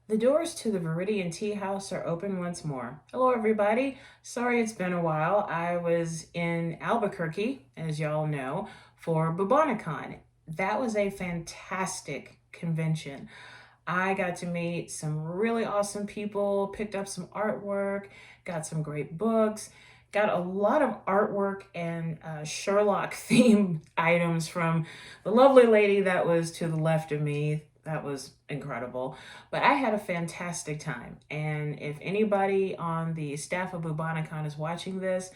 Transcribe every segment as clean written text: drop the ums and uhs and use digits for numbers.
The doors to the Viridian Tea House are open once more. Hello, everybody. Sorry it's been a while. I was in Albuquerque, as y'all know, for Bubonicon. That was a fantastic convention. I got to meet some really awesome people, picked up some artwork, got some great books, got a lot of artwork and Sherlock themed items from the lovely lady that was to the left of me. That was incredible. But I had a fantastic time. And if anybody on the staff of Bubonicon is watching this,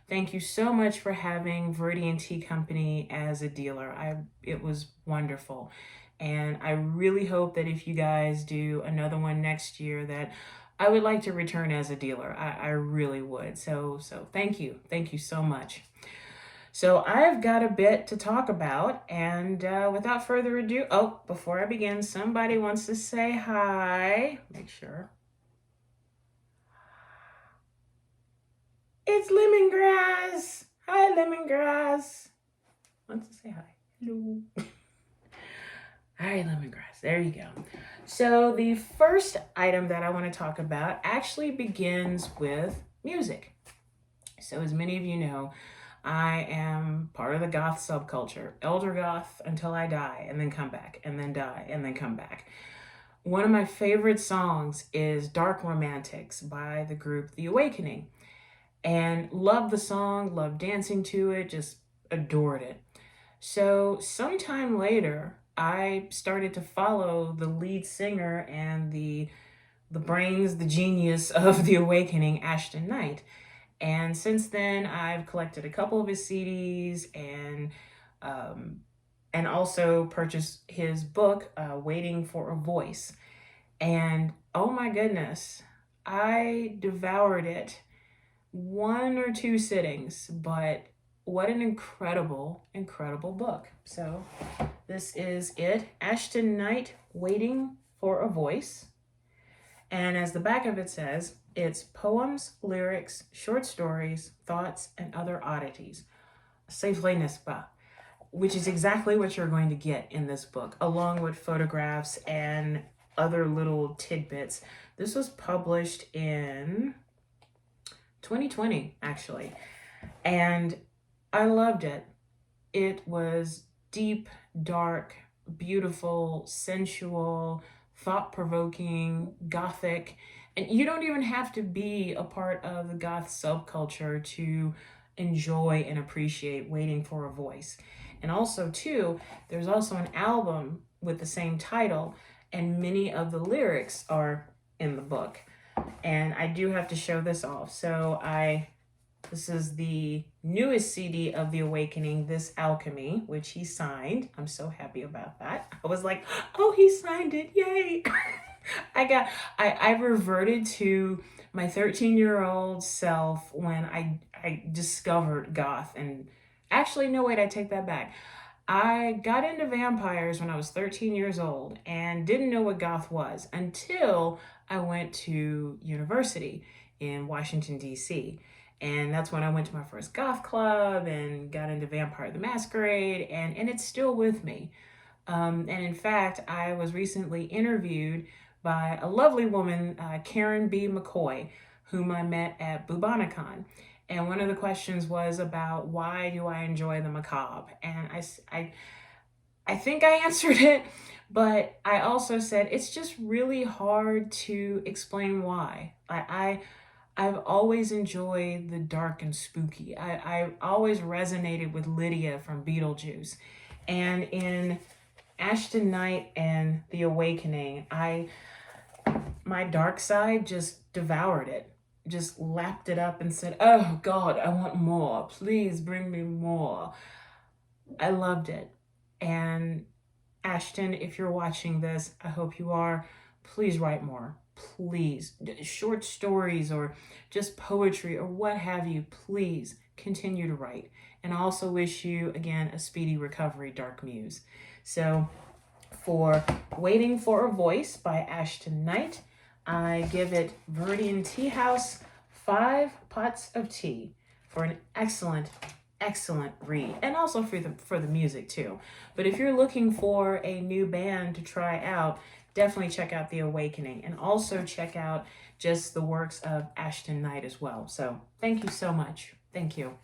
thank you so much for having Viridian Tea Company as a dealer. It was wonderful. And I really hope that if you guys do another one next year, that I would like to return as a dealer. I really would. So thank you. Thank you so much. So I've got a bit to talk about, and without further ado, before I begin, somebody wants to say hi. Make sure. It's Lemongrass. Hi, Lemongrass. Wants to say hi. Hello. Hi, Lemongrass. There you go. So the first item that I want to talk about actually begins with music. So as many of you know, I am part of the goth subculture, elder goth until I die and then come back and then die and then come back. One of my favorite songs is Dark Romantics by the group The Awakening, and loved the song, loved dancing to it, just adored it. So sometime later, I started to follow the lead singer and the brains, the genius of The Awakening, Ashton Nyte. And since then, I've collected a couple of his CDs and also purchased his book, Waiting for a Voice. And oh my goodness, I devoured it. 1 or 2 sittings, but what an incredible, incredible book. So this is it, Ashton Nyte, Waiting for a Voice. And as the back of it says, it's poems, lyrics, short stories, thoughts, and other oddities. C'est vrai, n'est-ce pas? Which is exactly what you're going to get in this book, along with photographs and other little tidbits. This was published in 2020, actually. And I loved it. It was deep, dark, beautiful, sensual, thought-provoking, gothic, and you don't even have to be a part of the goth subculture to enjoy and appreciate Waiting for a Voice. And also, too, there's also an album with the same title, and many of the lyrics are in the book. And I do have to show this off. So this is the newest CD of The Awakening, This Alchemy, which he signed. I'm so happy about that. I was like, oh, he signed it, yay. I reverted to my 13-year-old self when I discovered goth. And actually, no, wait, I take that back. I got into vampires when I was 13 years old and didn't know what goth was until I went to university in Washington, D.C. And that's when I went to my first goth club and got into Vampire the Masquerade, and it's still with me. And in fact, I was recently interviewed by a lovely woman, Karen B. McCoy, whom I met at Bubonicon. And one of the questions was about why do I enjoy the macabre? And I think I answered it, but I also said it's just really hard to explain why. I've always enjoyed the dark and spooky. I always resonated with Lydia from Beetlejuice. And in Ashton Nyte and The Awakening, my dark side just devoured it, just lapped it up and said, oh God, I want more. Please bring me more. I loved it. And Ashton, if you're watching this, I hope you are, please write more. Please, short stories or just poetry or what have you, please continue to write. And I also wish you, again, a speedy recovery, Dark Muse. So for Waiting for a Voice by Ashton Nyte, I give it Viridian Tea House 5 pots of tea for an excellent, excellent read, and also for the music too. But if you're looking for a new band to try out, definitely check out The Awakening, and also check out just the works of Ashton Nyte as well. So thank you so much. Thank you.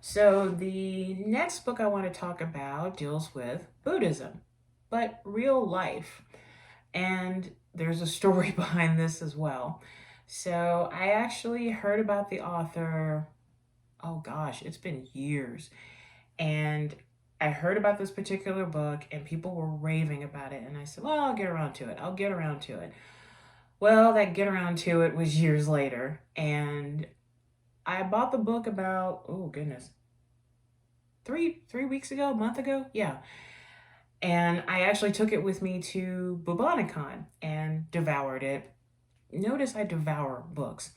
So the next book I want to talk about deals with Buddhism, but real life. And there's a story behind this as well. So I actually heard about the author, oh gosh, it's been years. And I heard about this particular book and people were raving about it. And I said, well, I'll get around to it. I'll get around to it. Well, that get around to it was years later. And I bought the book about, oh goodness, three weeks ago, a month ago. Yeah. And I actually took it with me to Bubonicon and devoured it. Notice I devour books.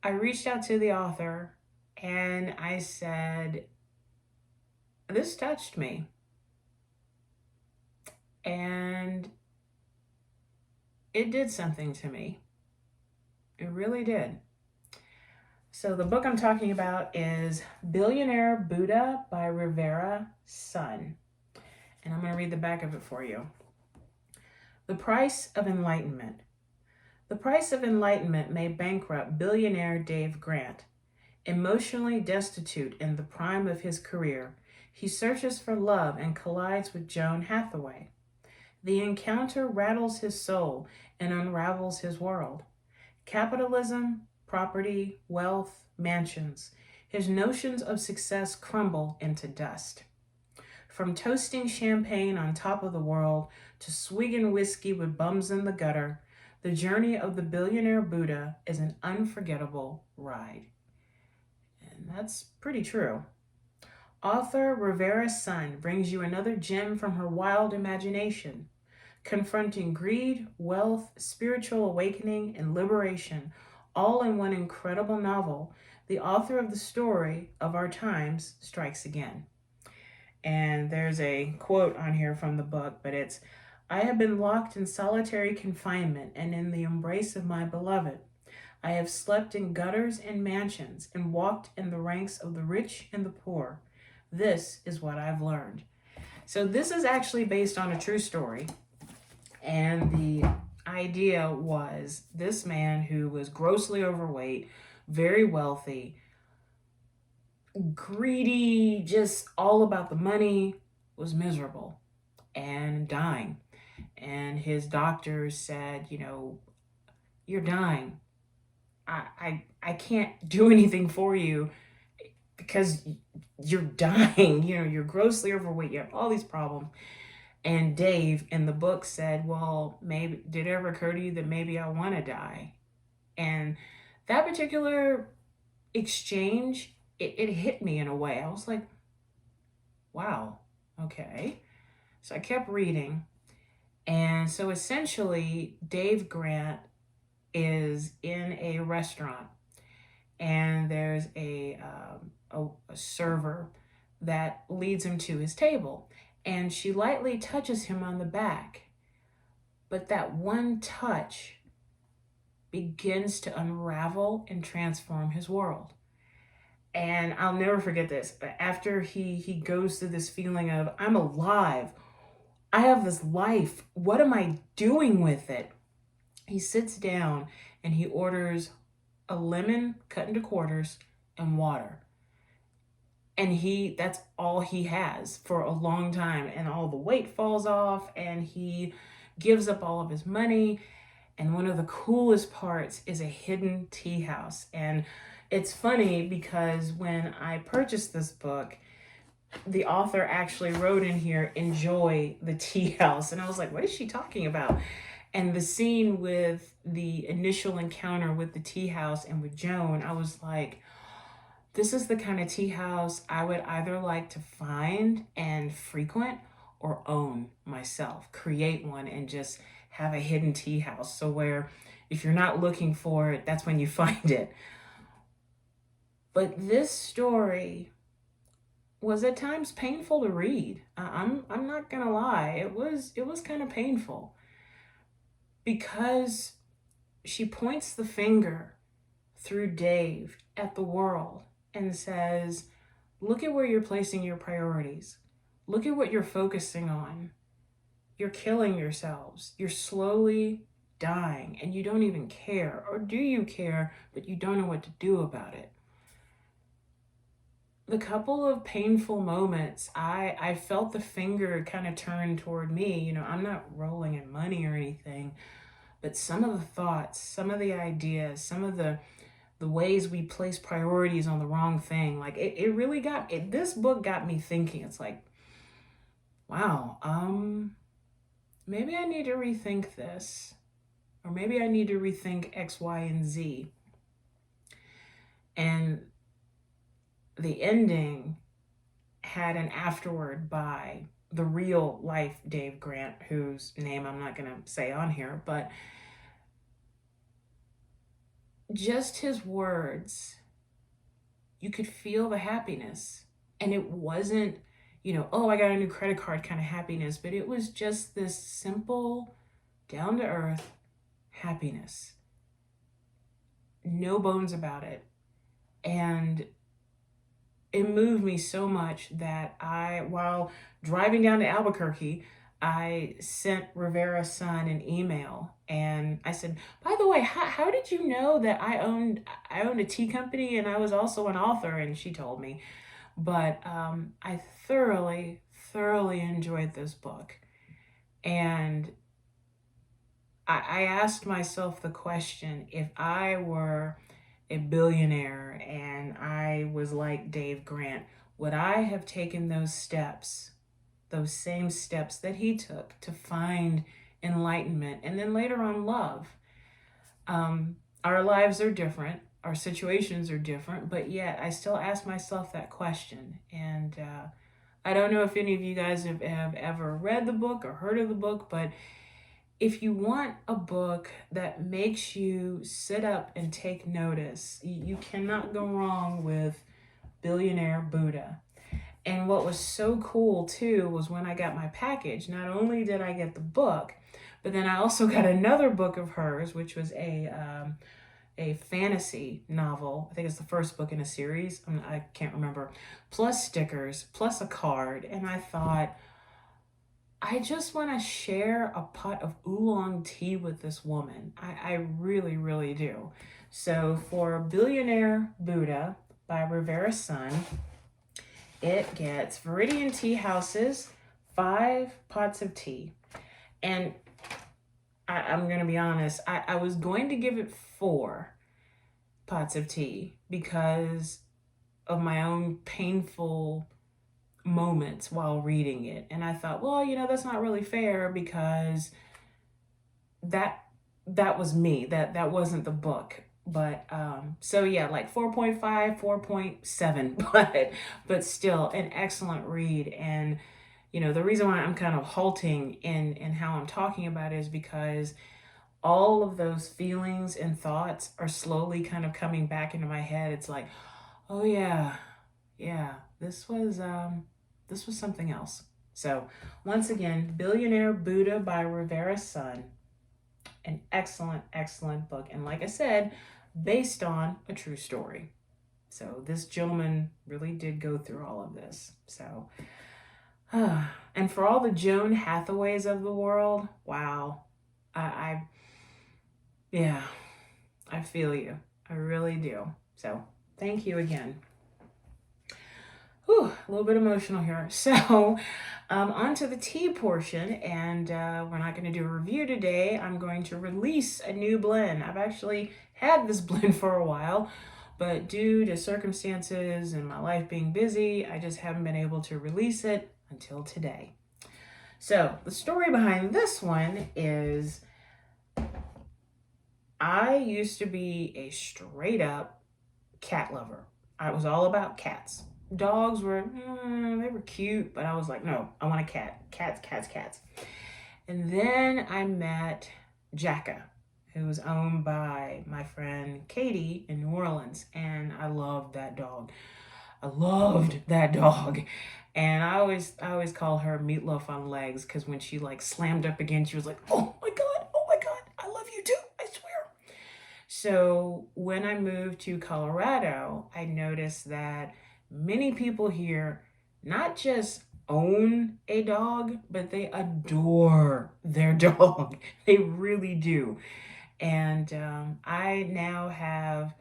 I reached out to the author and I said, this touched me. And it did something to me. It really did. So the book I'm talking about is Billionaire Buddha by Rivera son. And I'm going to read the back of it for you. The Price of Enlightenment. The price of enlightenment may bankrupt billionaire Dave Grant. Emotionally destitute in the prime of his career, he searches for love and collides with Joan Hathaway. The encounter rattles his soul and unravels his world. Capitalism, property, wealth, mansions. His notions of success crumble into dust. From toasting champagne on top of the world to swigging whiskey with bums in the gutter, the journey of the billionaire Buddha is an unforgettable ride. And that's pretty true. Author Rivera's son brings you another gem from her wild imagination, confronting greed, wealth, spiritual awakening, and liberation, all in one incredible novel. The author of the story of our times strikes again. And there's a quote on here from the book, but it's, I have been locked in solitary confinement and in the embrace of my beloved. I have slept in gutters and mansions and walked in the ranks of the rich and the poor. This is what I've learned. So this is actually based on a true story. And the idea was this man who was grossly overweight, very wealthy, greedy, just all about the money, was miserable and dying. And his doctors said, you're dying. I can't do anything for you because you're dying. You're grossly overweight. You have all these problems. And Dave in the book said, well, maybe, did it ever occur to you that maybe I want to die? And that particular exchange, it hit me in a way. I was like, wow, okay. So I kept reading. And so essentially, Dave Grant is in a restaurant and there's a server that leads him to his table. And she lightly touches him on the back. But that one touch begins to unravel and transform his world. And I'll never forget this. After he goes through this feeling of, I'm alive. I have this life. What am I doing with it? He sits down and he orders a lemon cut into quarters and water. And that's all he has for a long time. And all the weight falls off and he gives up all of his money. And one of the coolest parts is a hidden tea house. And it's funny because when I purchased this book, the author actually wrote in here, enjoy the tea house. And I was like, what is she talking about? And the scene with the initial encounter with the tea house and with Joan, I was like, this is the kind of tea house I would either like to find and frequent or own myself, create one and just have a hidden tea house. So where if you're not looking for it, that's when you find it. But this story was at times painful to read. I'm not gonna lie, it was kind of painful because she points the finger through Dave at the world and says, Look at where you're placing your priorities. Look at what you're focusing on. You're killing yourselves. You're slowly dying and you don't even care. Or do you care, but you don't know what to do about it? The couple of painful moments, I felt the finger kind of turn toward me. You know, I'm not rolling in money or anything, but some of the thoughts, some of the ideas, some of the ways we place priorities on the wrong thing, like it really got it. This book got me thinking. It's like, wow, maybe I need to rethink this, or maybe I need to rethink X, Y, and Z. And the ending had an afterword by the real life Dave Grant, whose name I'm not going to say on here, but just his words, you could feel the happiness. And it wasn't, you know, oh, I got a new credit card kind of happiness, but it was just this simple, down to earth happiness. No bones about it. And it moved me so much that while driving down to Albuquerque, I sent Rivera's son an email and I said, by the way, how did you know that I owned a tea company and I was also an author? And she told me. But I thoroughly enjoyed this book. And I asked myself the question, if I were a billionaire and I was like Dave Grant, would I have taken those steps, those same steps that he took to find enlightenment and then later on love? Our lives are different, our situations are different, but yet I still ask myself that question. And I don't know if any of you guys have ever read the book or heard of the book, but if you want a book that makes you sit up and take notice, you cannot go wrong with Billionaire Buddha. And what was so cool too was when I got my package, not only did I get the book, but then I also got another book of hers, which was a fantasy novel. I think it's the first book in a series. I can't remember. Plus stickers, plus a card. And I thought, I just want to share a pot of oolong tea with this woman. I really do. So for Billionaire Buddha by Rivera's son, it gets Viridian Tea Houses, 5 pots of tea. And I'm going to be honest, I was going to give it 4 pots of tea because of my own painful moments while reading it. And I thought, well, you know, that's not really fair because that was me. That wasn't the book. But so yeah, like 4.5, 4.7, but still an excellent read. And you know, the reason why I'm kind of halting in how I'm talking about it is because all of those feelings and thoughts are slowly kind of coming back into my head. It's like, oh yeah, this was something else. So once again, Billionaire Buddha by Rivera's son, an excellent book. And like I said, based on a true story. So this gentleman really did go through all of this. So, and for all the Joan Hathaways of the world, wow, I feel you. I really do. So thank you again. Whew, a little bit emotional here. So on to the tea portion, and we're not going to do a review today. I'm going to release a new blend. I've actually had this blend for a while, but due to circumstances and my life being busy, I just haven't been able to release it until today. So the story behind this one is I used to be a straight up cat lover. I was all about cats. Dogs were, they were cute, but I was like, no, I want a cat. Cats. And then I met Jacka, who was owned by my friend Katie in New Orleans. And I loved that dog. And I always call her Meatloaf on legs, because when she like slammed up again, she was like, oh my God, I love you too, I swear. So when I moved to Colorado, I noticed that many people here not just own a dog, but they adore their dog. They really do. And I now have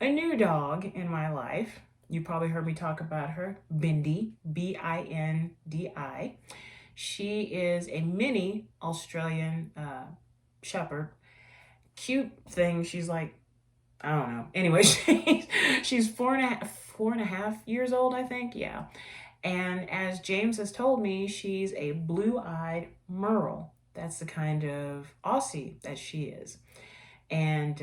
a new dog in my life. You probably heard me talk about her, Bindi, Bindi. She is a mini Australian shepherd. Cute thing. She's like, I don't know. Anyway, she's 4.5 years old, I think. Yeah. And as James has told me, she's a blue-eyed Merle. That's the kind of Aussie that she is. And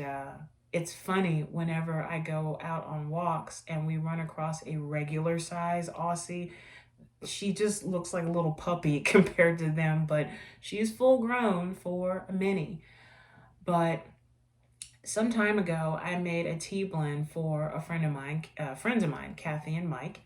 it's funny whenever I go out on walks and we run across a regular size Aussie. She just looks like a little puppy compared to them, but she's full grown for a mini. But some time ago, I made a tea blend for friends of mine, Kathy and Mike,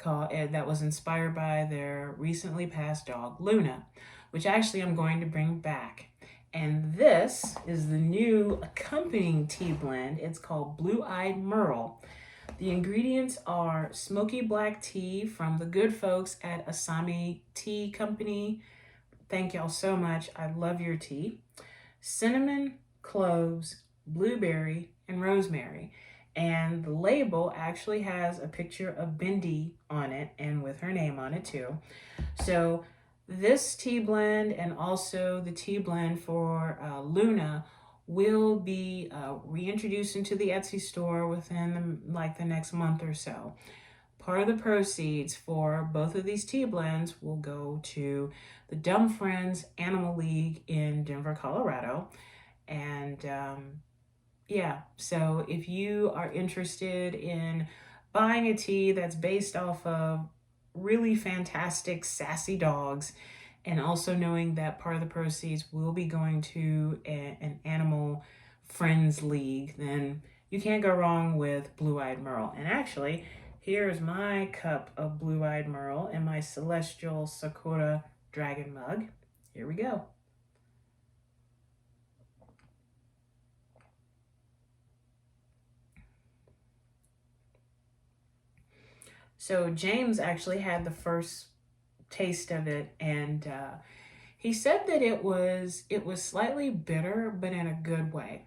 that was inspired by their recently passed dog, Luna, which actually I'm going to bring back. And this is the new accompanying tea blend. It's called Blue Eyed Merle. The ingredients are smoky black tea from the good folks at Asami Tea Company. Thank y'all so much. I love your tea. Cinnamon, cloves, blueberry, and rosemary. And the label actually has a picture of Bindi on it and with her name on it too. So this tea blend and also the tea blend for Luna will be reintroduced into the Etsy store within the next month or so. Part of the proceeds for both of these tea blends will go to the Dumb Friends Animal League in Denver, Colorado. And yeah, so if you are interested in buying a tea that's based off of really fantastic, sassy dogs, and also knowing that part of the proceeds will be going to an animal friends league, then you can't go wrong with Blue Eyed Merle. And actually, here's my cup of Blue Eyed Merle in my Celestial Sakura Dragon mug. Here we go. So James actually had the first taste of it, and he said that it was slightly bitter, but in a good way.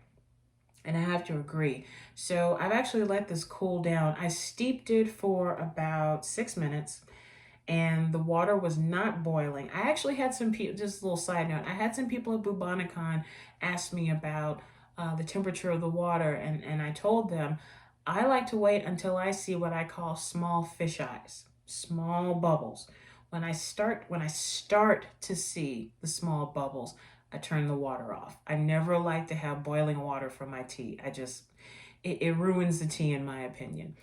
And I have to agree. So I've actually let this cool down. I steeped it for about 6 minutes, and the water was not boiling. I actually had some people, just a little side note, I had some people at Bubonicon ask me about the temperature of the water, and I told them I like to wait until I see what I call small fish eyes, small bubbles. When I start to see the small bubbles, I turn the water off. I never like to have boiling water for my tea. It ruins the tea in my opinion.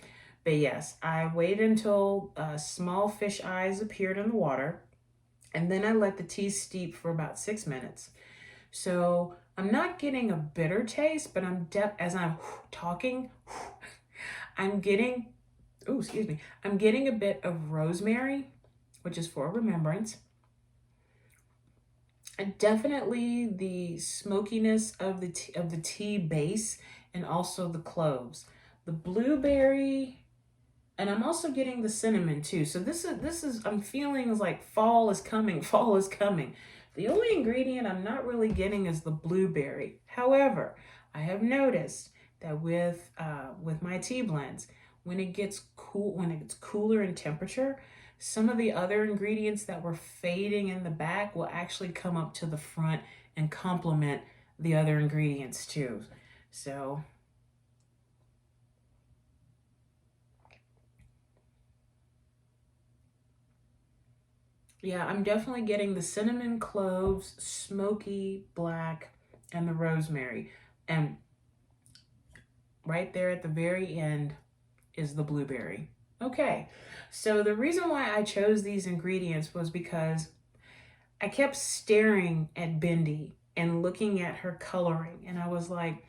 But yes, I waited until small fish eyes appeared in the water, and then I let the tea steep for about 6 minutes. So I'm not getting a bitter taste, but as I'm talking, I'm getting, I'm getting a bit of rosemary, which is for remembrance. And definitely the smokiness of the tea base, and also the cloves. The blueberry, and I'm also getting the cinnamon too. So this is I'm feeling like fall is coming, fall is coming. The only ingredient I'm not really getting is the blueberry. However, I have noticed that with my tea blends, when it gets cooler in temperature, some of the other ingredients that were fading in the back will actually come up to the front and complement the other ingredients too. So yeah, I'm definitely getting the cinnamon, cloves, smoky, black, and the rosemary. And right there at the very end is the blueberry. Okay, so the reason why I chose these ingredients was because I kept staring at Bindi and looking at her coloring, and I was like,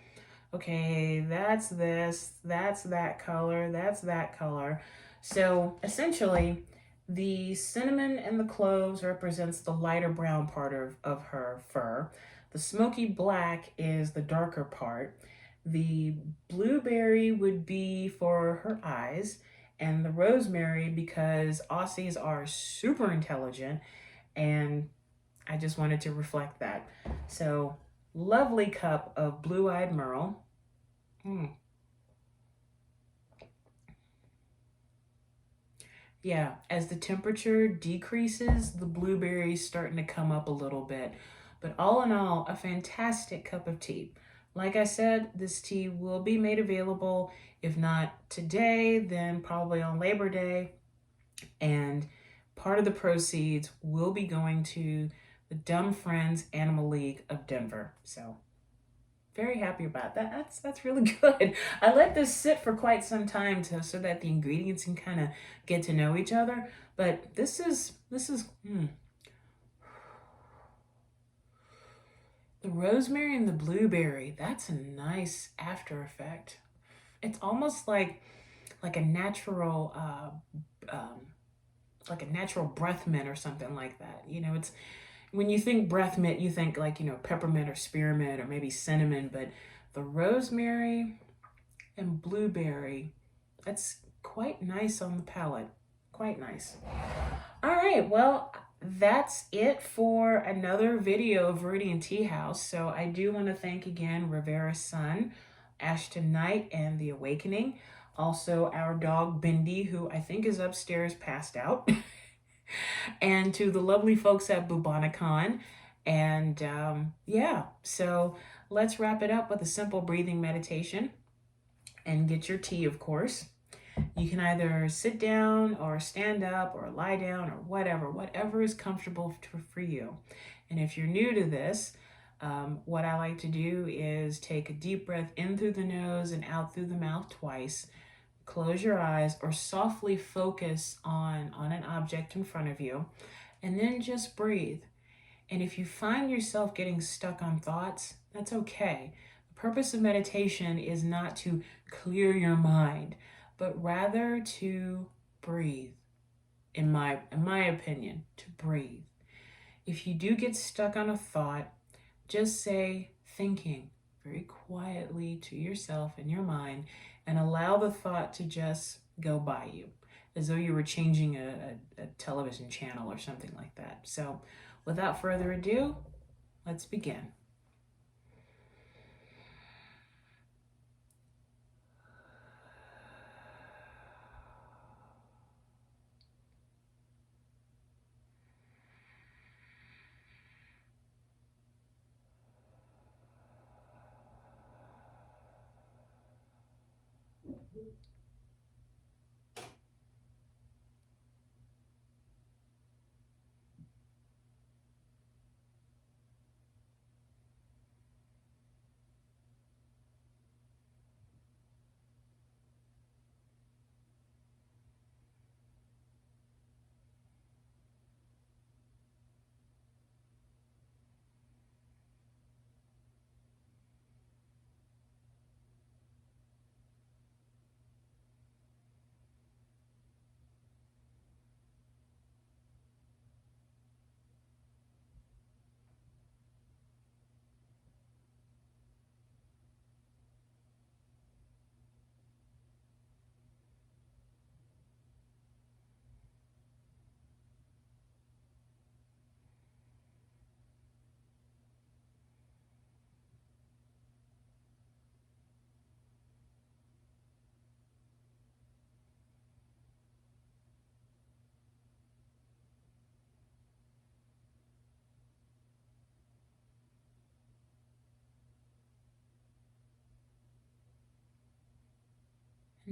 okay, that's this, that's that color, that's that color. So essentially, the cinnamon and the cloves represents the lighter brown part of her fur. The smoky black is the darker part. The blueberry would be for her eyes, and the rosemary because Aussies are super intelligent, and I just wanted to reflect that. So, lovely cup of blue-eyed Merle. Mm. Yeah, as the temperature decreases, the blueberries starting to come up a little bit. But all in all, a fantastic cup of tea. Like I said, this tea will be made available, if not today, then probably on Labor Day. And part of the proceeds will be going to the Dumb Friends Animal League of Denver. So very happy about that. That's really good. I let this sit for quite some time so that the ingredients can kind of get to know each other. But this is the rosemary and the blueberry. That's a nice after effect. It's almost like a natural like a natural breath mint or something like that. You know, it's when you think breath mint, you think like, you know, peppermint or spearmint or maybe cinnamon, but the rosemary and blueberry, that's quite nice on the palate. Quite nice. All right, well, that's it for another video of Viridian Tea House. So I do want to thank again Rivera's son, Ashton Nyte, and The Awakening. Also, our dog, Bindi, who I think is upstairs passed out. And to the lovely folks at Bubonicon. And yeah, so let's wrap it up with a simple breathing meditation and get your tea, of course. You can either sit down or stand up or lie down or whatever is comfortable for you. And if you're new to this, what I like to do is take a deep breath in through the nose and out through the mouth twice. Close your eyes or softly focus on an object in front of you, and then just breathe. And if you find yourself getting stuck on thoughts, that's okay. The purpose of meditation is not to clear your mind, but rather to breathe. In my opinion, to breathe. If you do get stuck on a thought, just say thinking very quietly to yourself in your mind and allow the thought to just go by you as though you were changing a television channel or something like that. So without further ado, let's begin.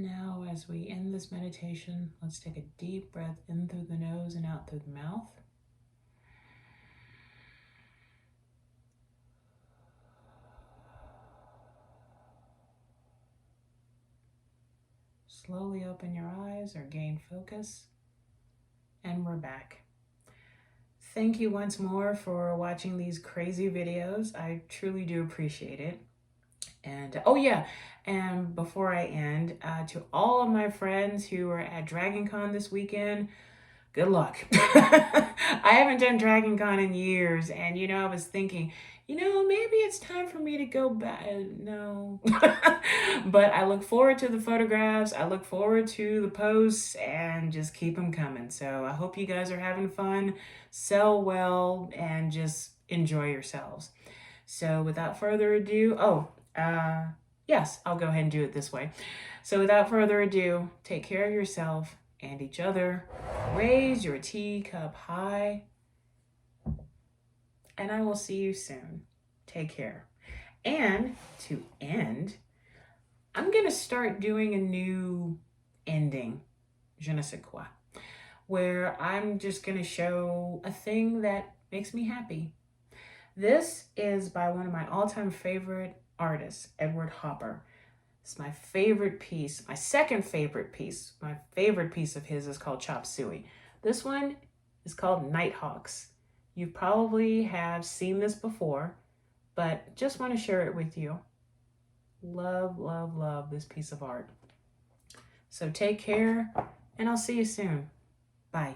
Now, as we end this meditation, let's take a deep breath in through the nose and out through the mouth. Slowly open your eyes or gain focus, and we're back. Thank you once more for watching these crazy videos. I truly do appreciate it. And oh yeah, and before I end, to all of my friends who are at Dragon Con this weekend, good luck. I haven't done Dragon Con in years, and you know, I was thinking, maybe it's time for me to go back. No. But I look forward to the photographs. I look forward to the posts and just keep them coming. So I hope you guys are having fun, sell well, and just enjoy yourselves. So without further ado, yes, I'll go ahead and do it this way. So without further ado, take care of yourself and each other. Raise your teacup high, and I will see you soon. Take care. And to end, I'm going to start doing a new ending, je ne sais quoi, where I'm just going to show a thing that makes me happy. This is by one of my all-time favorite artists, Edward Hopper. It's my favorite piece, my second favorite piece. My favorite piece of his is called Chop Suey. This one is called Nighthawks. You probably have seen this before, but just want to share it with you. Love, love, love this piece of art. So take care, and I'll see you soon. Bye.